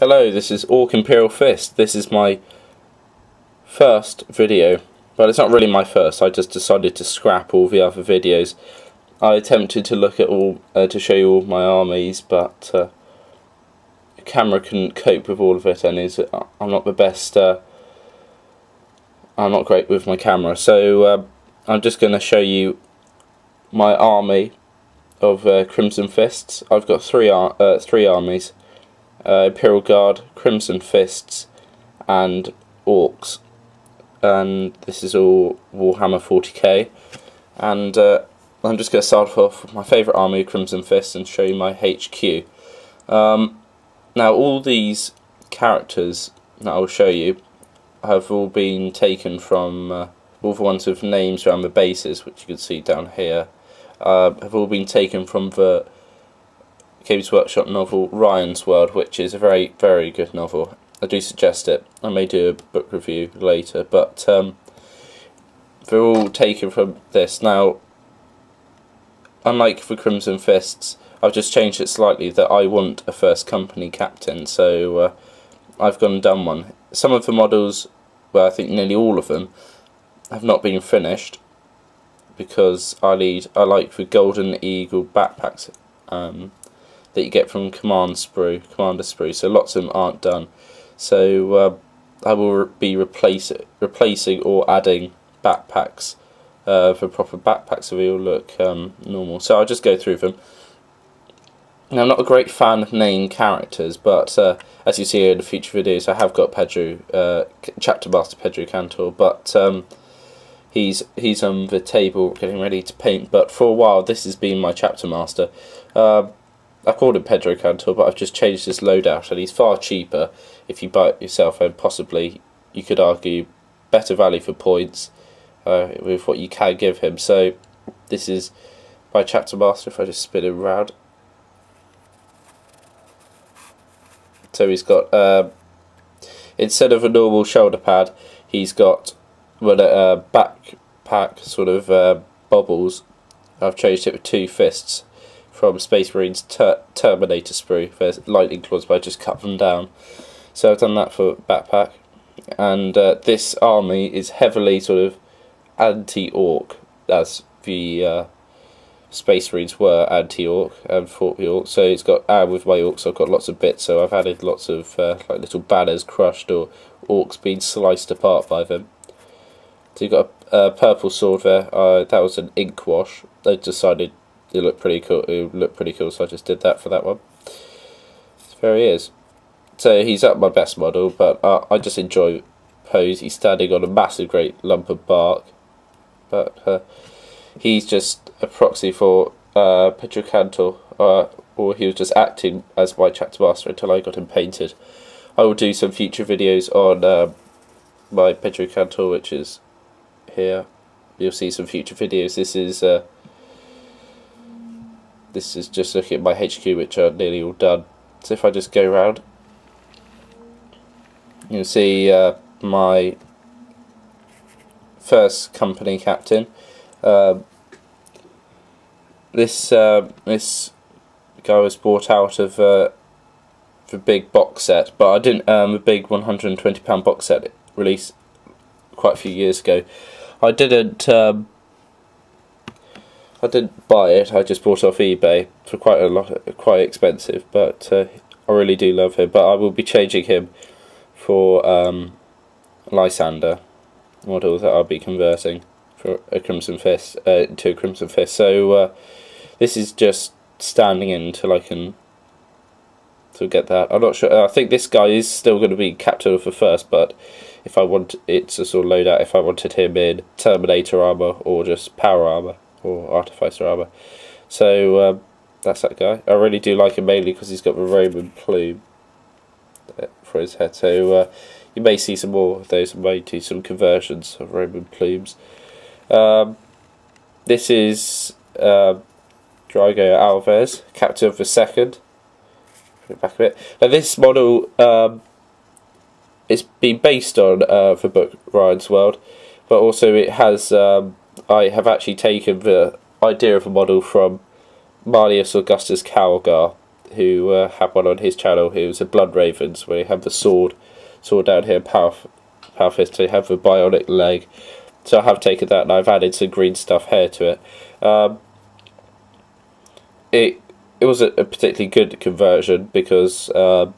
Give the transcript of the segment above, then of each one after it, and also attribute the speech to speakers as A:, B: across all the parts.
A: Hello, this is Orc Imperial Fist. This is my first video, but it's not really my first. I just decided to scrap all the other videos. I attempted to look at all to show you all my armies, but the camera couldn't cope with all of it, and I'm not the best. I'm not great with my camera, so I'm just going to show you my army of Crimson Fists. I've got three armies. Imperial Guard, Crimson Fists, and Orcs, and this is all Warhammer 40k. And I'm just going to start off with my favourite army, Crimson Fists, and show you my HQ. Now, all these characters that I'll show you have all been taken from all the ones with names around the bases, which you can see down here, have all been taken from the Games Workshop novel Ryan's World, which is a very, very good novel. I do suggest it. I may do a book review later, but they're all taken from this. Now, unlike the Crimson Fists, I've just changed it slightly that I want a first company captain, so I've gone and done one. Some of the models, well, I think nearly all of them, have not been finished because I like the Golden Eagle backpacks that you get from Commander Sprue, so lots of them aren't done. So I will be replacing or adding backpacks for proper backpacks, so they all look normal. So I'll just go through them. Now, I'm not a great fan of named characters, but as you see in the future videos, I have got Chapter Master Pedro Cantor, but he's on the table getting ready to paint. But for a while, this has been my Chapter Master. I called him Pedro Cantor, but I've just changed his loadout, and he's far cheaper if you buy it yourself, and possibly, you could argue, better value for points with what you can give him. So this is my Chapter Master, if I just spin him around. So he's got, instead of a normal shoulder pad, he's got backpack sort of bobbles. I've changed it with two fists from Space Marines Terminator sprue. There's lightning claws, but I just cut them down. So I've done that for backpack. And this army is heavily sort of anti-orc, as the Space Marines were anti-orc and fought the orcs. So it's got, with my orcs, I've got lots of bits. So I've added lots of like little banners crushed or orcs being sliced apart by them. So you've got a purple sword there. That was an ink wash. I decided it looked pretty cool, so I just did that for that one. So there he is. So he's up my best model, but I just enjoy pose. He's standing on a massive great lump of bark, but he's just a proxy for Pedro Cantor, or he was just acting as my Chapter Master until I got him painted. I will do some future videos on my Pedro Cantor, which is here. You'll see some future videos. This is just looking at my HQ, which are nearly all done. So if I just go around, you'll see my first company captain. This guy was bought out of the big box set, but I didn't. The big £120 box set released quite a few years ago. I didn't buy it. I just bought it off eBay for quite expensive. But I really do love him. But I will be changing him for Lysander model that I'll be converting for a Crimson Fist to a Crimson Fist. So this is just standing in until I can get that. I'm not sure. I think this guy is still going to be captain of the first, but if I want, it's a sort of loadout. If I wanted him in Terminator armor or just power armor or artificer armor. So that's that guy. I really do like him mainly because he's got the Roman plume for his head. So you may see some more of those. I may do some conversions of Roman plumes. This is Drago Alves, captain of the second. Put it back a bit. Now this model it's been based on the book Ryan's World, but also it has I have actually taken the idea of a model from Marlius Augustus Calgar, who had one on his channel. He was a Blood Ravens, where you have the sword down here, power fist. So you have the bionic leg. So I have taken that and I've added some green stuff hair to it. It was a particularly good conversion because I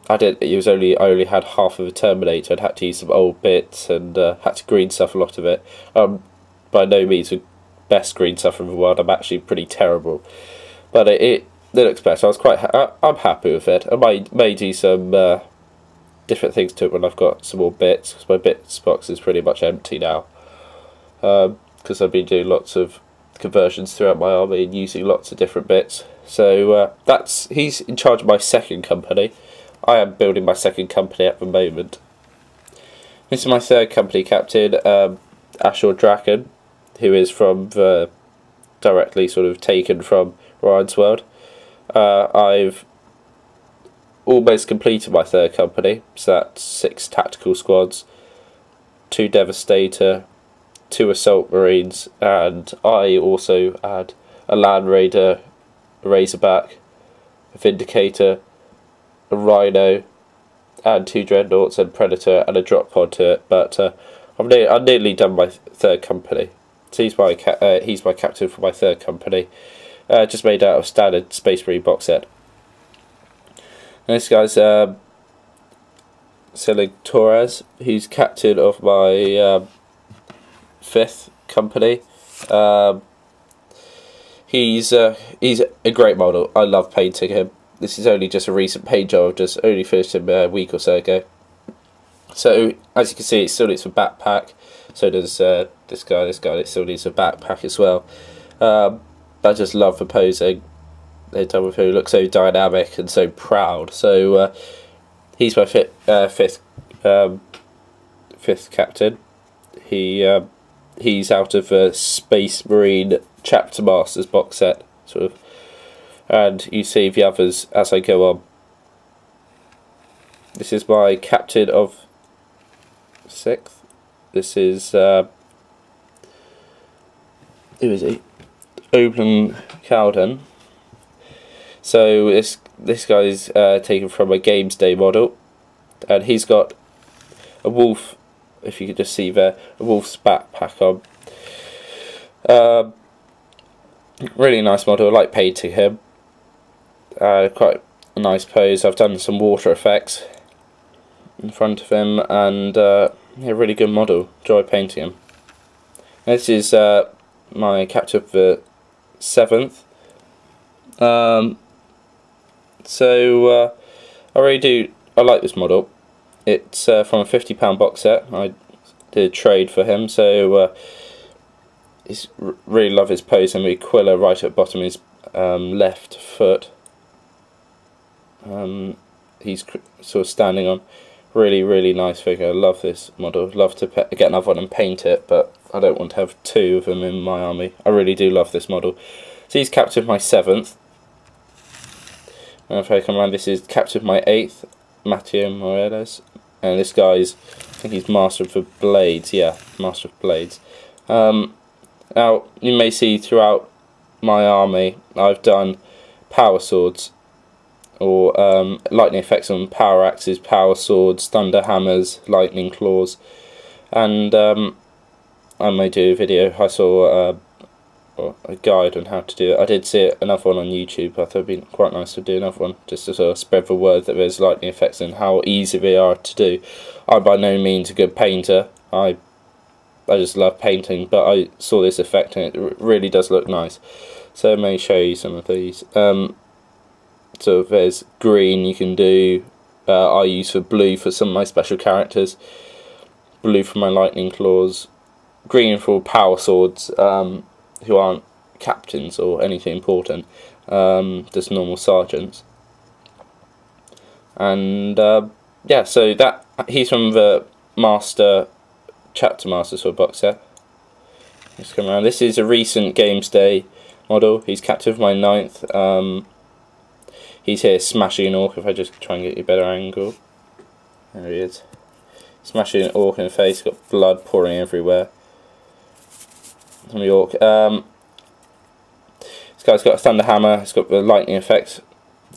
A: only had half of a Terminator. I'd had to use some old bits and had to green stuff a lot of it. By no means the best green stuff in the world. I'm actually pretty terrible, but it looks better. I'm happy with it. I may do some different things to it when I've got some more bits, because my bits box is pretty much empty now. Because I've been doing lots of conversions throughout my army and using lots of different bits. So he's in charge of my second company. I am building my second company at the moment. This is my third company captain, Ashur Draken, who is from directly sort of taken from Ryan's World. I've almost completed my third company, so that's 6 tactical squads, 2 Devastator, 2 Assault Marines, and I also add a Land Raider, a Razorback, a Vindicator, a Rhino, and 2 Dreadnoughts and Predator, and a drop pod to it. But I'm nearly done my third company. So he's my captain for my third company. Just made out of standard Space Marine box set. And this guy's Selig Torres. He's captain of my 5th company. He's a great model. I love painting him. This is only just a recent paint job. I've just only finished him a week or so ago. So as you can see, it still needs a backpack. So does this guy. It still needs a backpack as well. I just love the posing they've done with him. He looks so dynamic and so proud. So he's my fifth captain. He's out of a Space Marine Chapter Masters box set, sort of. And you see the others as I go on. This is my captain of 6th. This is who is he? Open Cowden. So this guy's taken from a Games Day model, and he's got a wolf. If you could just see there, a wolf's backpack on. Really nice model. I like painting him. Quite a nice pose. I've done some water effects in front of him, and yeah, really good model. Enjoy painting him. This is my captain of the 7th. I like this model. It's from a £50 box set. I did a trade for him, so really love his pose, and the Quilla right at the bottom of his left foot. He's sort of standing on. Really nice figure. I love this model. Love to get another one and paint it, but I don't want to have 2 of them in my army. I really do love this model. So he's captain of my 7th. And if I come around, this is captain of my 8th, Mateo Morelos. And this guy's, I think he's Master of the Blades. Yeah, Master of Blades. Now, you may see throughout my army, I've done power swords, or lightning effects on power axes, power swords, thunder hammers, lightning claws, and I may do a video. I saw a guide on how to do it. I did see another one on YouTube. I thought it'd be quite nice to do another one, just to sort of spread the word that there's lightning effects and how easy they are to do. I'm by no means a good painter. I just love painting, but I saw this effect and it really does look nice. So I may show you some of these. So there's green you can do. I use for blue for some of my special characters. Blue for my lightning claws. Green for power swords who aren't captains or anything important. Just normal sergeants. And yeah, so he's from the Chapter Master sort of box set. Let's come around. This is a recent Games Day model. He's captain of my 9th. He's here smashing an orc. If I just try and get you a better angle. There he is. Smashing an orc in the face. Got blood pouring everywhere from the orc. This guy's got a thunder hammer. It's got the lightning effect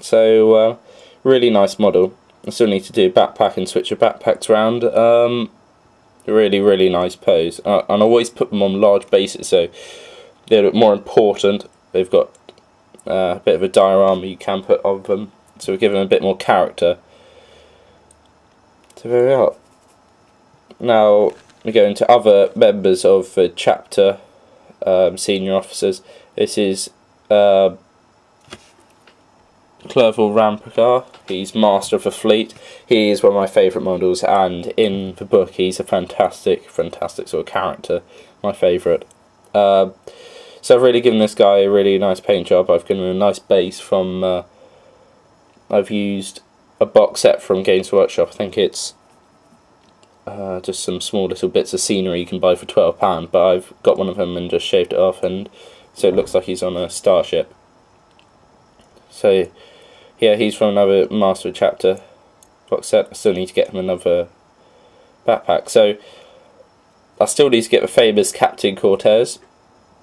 A: So really nice model. I still need to do backpack and switch the backpacks around. Really nice pose, and I always put them on large bases so they look more important. They've got a bit of a diorama you can put on them, so we give them a bit more character. So there we are. Now we go into other members of the chapter, senior officers. This is Clerval Rampikar. He's master of the fleet. He is one of my favourite models, and in the book he's a fantastic sort of character. My favourite. So I've really given this guy a really nice paint job. I've given him a nice base from... I've used a box set from Games Workshop. I think it's just some small little bits of scenery you can buy for £12, but I've got one of them and just shaved it off, and so it looks like he's on a starship. So yeah, he's from another Master Chapter box set. I still need to get him another backpack. So I still need to get the famous Captain Cortez,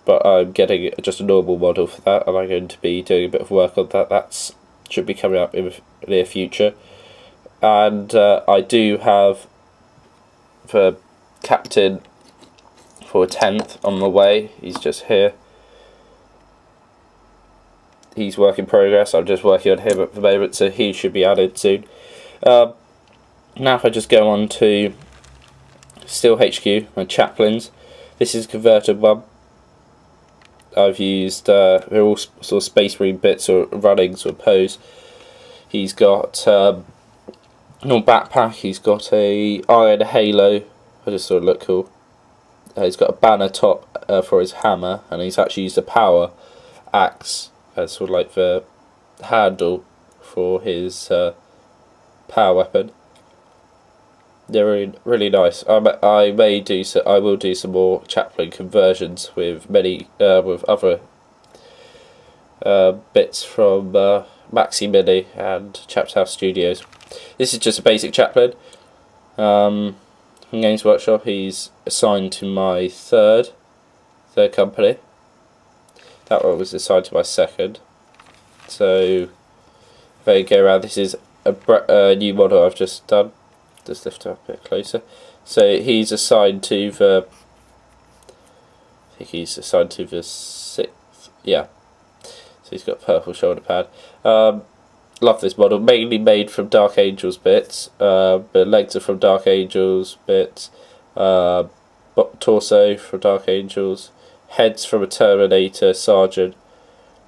A: but I'm getting just a normal model for that, and I'm going to be doing a bit of work on that. That should be coming up in the near future. And I do have the Captain for 10th on the way. He's just here. He's work in progress. I'm just working on him at the moment, so he should be added soon. Now if I just go on to Steel HQ and Chaplains, this is a converted one. I've used, they're all sort of Space Marine bits or running sort of pose. He's got a normal backpack, he's got a iron halo, I just thought it looked cool. He's got a banner top for his hammer, and he's actually used a power axe as sort of like the handle for his power weapon. They're really nice. I will do some more Chaplain conversions with many with other bits from Maxi Mini and Chapter House Studios. This is just a basic Chaplain from Games Workshop. He's assigned to my third company. That one was assigned to my second. So there you go around. This is a new model I've just done. Just lift it up a bit closer. So he's assigned to the... I think he's assigned to the 6th. Yeah. So he's got a purple shoulder pad. Love this model. Mainly made from Dark Angels bits. The legs are from Dark Angels bits. Torso from Dark Angels. Heads from a Terminator Sergeant.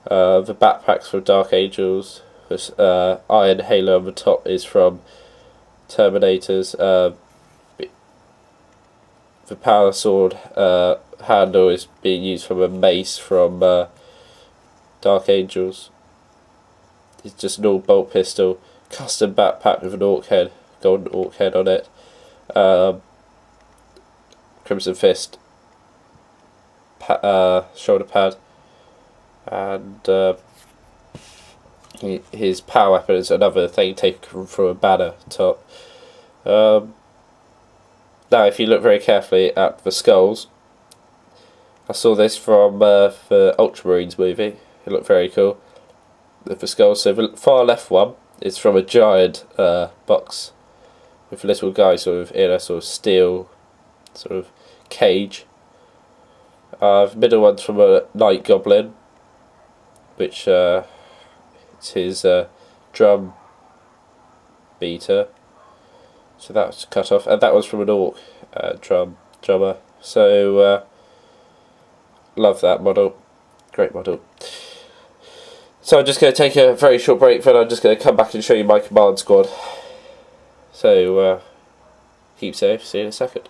A: The backpacks from Dark Angels. This iron halo on the top is from Terminators. The power sword handle is being used from a mace from Dark Angels. It's just an all bolt pistol. Custom backpack with an orc head, golden orc head on it. Crimson Fist shoulder pad, and his power weapon is another thing taken from a banner top. Now if you look very carefully at the skulls, I saw this from the Ultramarines movie. It looked very cool. The skulls. So the far left one is from a giant box with a little guy sort of in a sort of steel sort of cage. The middle one's from a Night Goblin, which it's his drum beater. So that was cut off, and that was from an orc drummer. So love that model, great model. So I'm just going to take a very short break, then I'm just going to come back and show you my command squad. So keep safe, see you in a second.